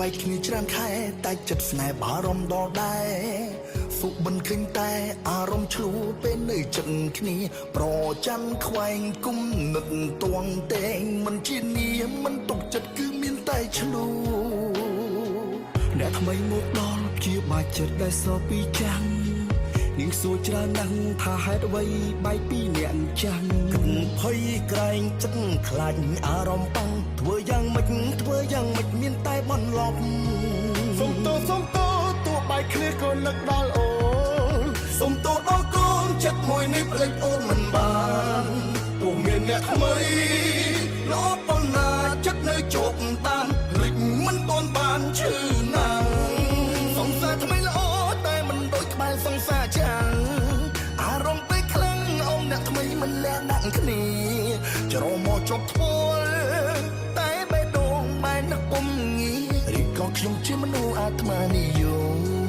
បែកគ្នាច្រើនខែតែចិត្តស្នេហ៍បារម្ភដល់ដែរសុបិនឃើញតែអារម្មណ៍ឆ្លូពេលនៅចិត្តគ្នាប្រចាំខ្វែងគុំនឹកទងតែងមិនជានាមមិនទុកចិត្តគឺមានតែឆ្លូអ្នកថ្មីមកដល់ជាបាច់ចិត្តដែលសពីចាំងនាងសួរច្រើនណាស់ថាហេតុអ្វីបែកពីអ្នកអញ្ចឹងភ័យក្រែងចិត្តខ្លាចអារម្មណ៍បាំងធ្វើយ៉ាងម៉េចមានតែបន្លប់សុំទោទោះបែកគ្នាក៏នឹកដល់អូនសុំទោសដល់កូនចិត្តមួយនេះភ្លេចអូនមិនបានទោះមានអ្នកថ្មីល្អប៉ុណ្ណាចិត្តនៅជាប់តាមភ្លេចមិនទាន់បានឈឺណាស់សង្សារថ្មីល្អតែមិនដូចក្បែរសង្សារចាំងអារម្មណ៍ពេលខ្លាំងអូនអ្នកថ្មីមិនលះដាក់គ្នាច្រមកជាប់ធ្វើតែបេះដូងបែរនឹកពុំងារីក៏ខ្ញុំជាមនុស្សអាត្មានិយម